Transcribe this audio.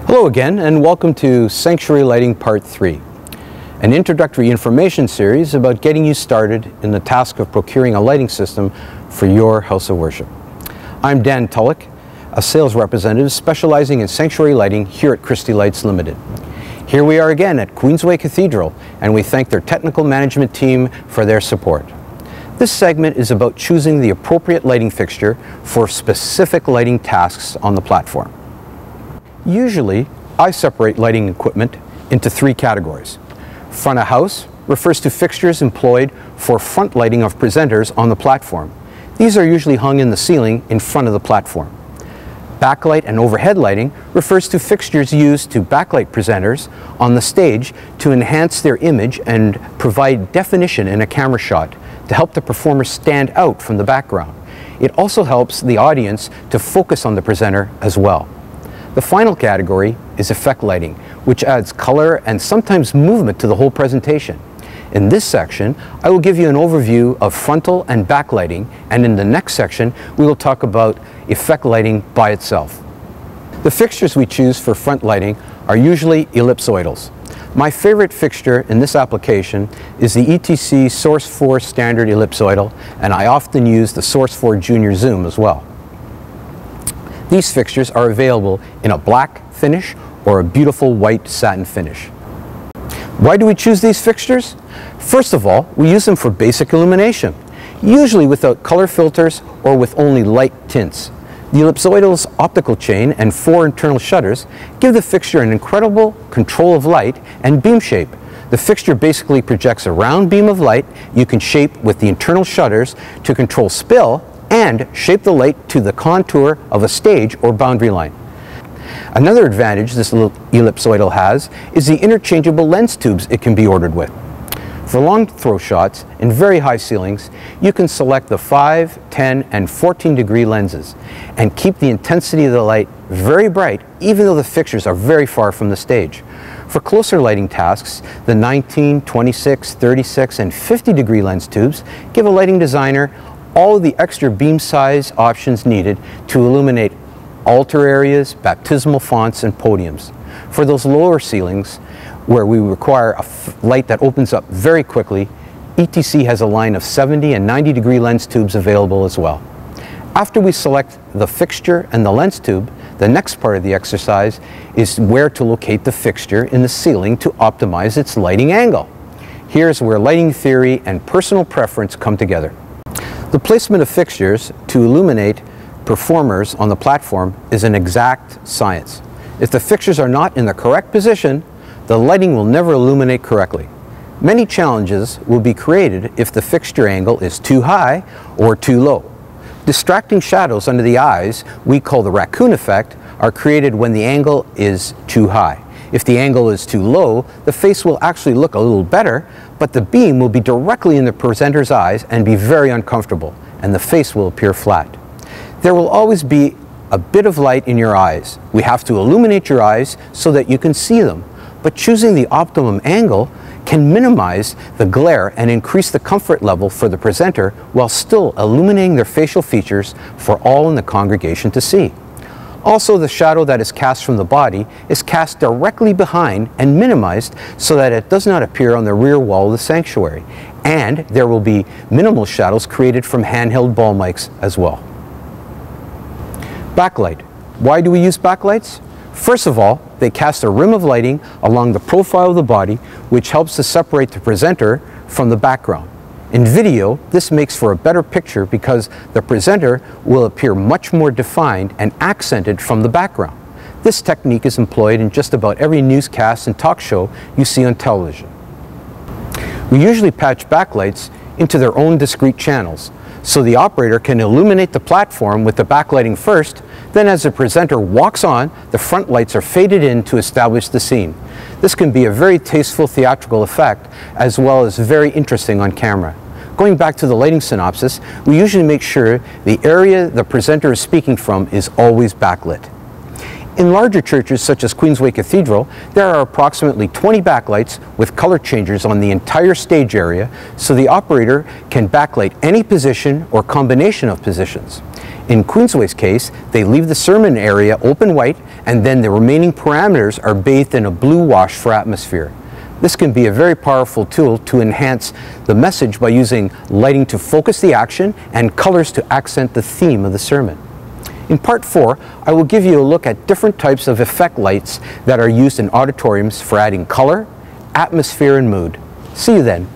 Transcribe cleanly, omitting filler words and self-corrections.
Hello again, and welcome to Sanctuary Lighting Part 3, an introductory information series about getting you started in the task of procuring a lighting system for your house of worship. I'm Dan Tulloch, a sales representative specializing in sanctuary lighting here at Christie Lights Limited. Here we are again at Queensway Cathedral, and we thank their technical management team for their support. This segment is about choosing the appropriate lighting fixture for specific lighting tasks on the platform. Usually, I separate lighting equipment into three categories. Front of house refers to fixtures employed for front lighting of presenters on the platform. These are usually hung in the ceiling in front of the platform. Backlight and overhead lighting refers to fixtures used to backlight presenters on the stage to enhance their image and provide definition in a camera shot to help the performer stand out from the background. It also helps the audience to focus on the presenter as well. The final category is effect lighting, which adds color and sometimes movement to the whole presentation. In this section, I will give you an overview of frontal and backlighting, and in the next section, we will talk about effect lighting by itself. The fixtures we choose for front lighting are usually ellipsoidals. My favorite fixture in this application is the ETC Source 4 standard ellipsoidal, and I often use the Source 4 Junior Zoom as well. These fixtures are available in a black finish or a beautiful white satin finish. Why do we choose these fixtures? First of all, we use them for basic illumination, usually without color filters or with only light tints. The ellipsoidal's optical chain and 4 internal shutters give the fixture an incredible control of light and beam shape. The fixture basically projects a round beam of light you can shape with the internal shutters to control spill and shape the light to the contour of a stage or boundary line. Another advantage this ellipsoidal has is the interchangeable lens tubes it can be ordered with. For long throw shots in very high ceilings, you can select the 5, 10, and 14 degree lenses and keep the intensity of the light very bright even though the fixtures are very far from the stage. For closer lighting tasks, the 19, 26, 36, and 50 degree lens tubes give a lighting designer all of the extra beam size options needed to illuminate altar areas, baptismal fonts, and podiums. For those lower ceilings, where we require a light that opens up very quickly, ETC has a line of 70 and 90 degree lens tubes available as well. After we select the fixture and the lens tube, the next part of the exercise is where to locate the fixture in the ceiling to optimize its lighting angle. Here's where lighting theory and personal preference come together. The placement of fixtures to illuminate performers on the platform is an exact science. If the fixtures are not in the correct position, the lighting will never illuminate correctly. Many challenges will be created if the fixture angle is too high or too low. Distracting shadows under the eyes, we call the raccoon effect, are created when the angle is too high. If the angle is too low, the face will actually look a little better, but the beam will be directly in the presenter's eyes and be very uncomfortable, and the face will appear flat. There will always be a bit of light in your eyes. We have to illuminate your eyes so that you can see them, but choosing the optimum angle can minimize the glare and increase the comfort level for the presenter while still illuminating their facial features for all in the congregation to see. Also, the shadow that is cast from the body is cast directly behind and minimized so that it does not appear on the rear wall of the sanctuary. And there will be minimal shadows created from handheld ball mics as well. Backlight. Why do we use backlights? First of all, they cast a rim of lighting along the profile of the body, which helps to separate the presenter from the background. In video, this makes for a better picture because the presenter will appear much more defined and accented from the background. This technique is employed in just about every newscast and talk show you see on television. We usually patch backlights into their own discrete channels, so the operator can illuminate the platform with the backlighting first, then as the presenter walks on, the front lights are faded in to establish the scene. This can be a very tasteful theatrical effect as well as very interesting on camera. Going back to the lighting synopsis, we usually make sure the area the presenter is speaking from is always backlit. In larger churches such as Queensway Cathedral, there are approximately 20 backlights with color changers on the entire stage area, so the operator can backlight any position or combination of positions. In Queensway's case, they leave the sermon area open white and then the remaining parameters are bathed in a blue wash for atmosphere. This can be a very powerful tool to enhance the message by using lighting to focus the action and colors to accent the theme of the sermon. In part 4, I will give you a look at different types of effect lights that are used in auditoriums for adding color, atmosphere, and mood. See you then.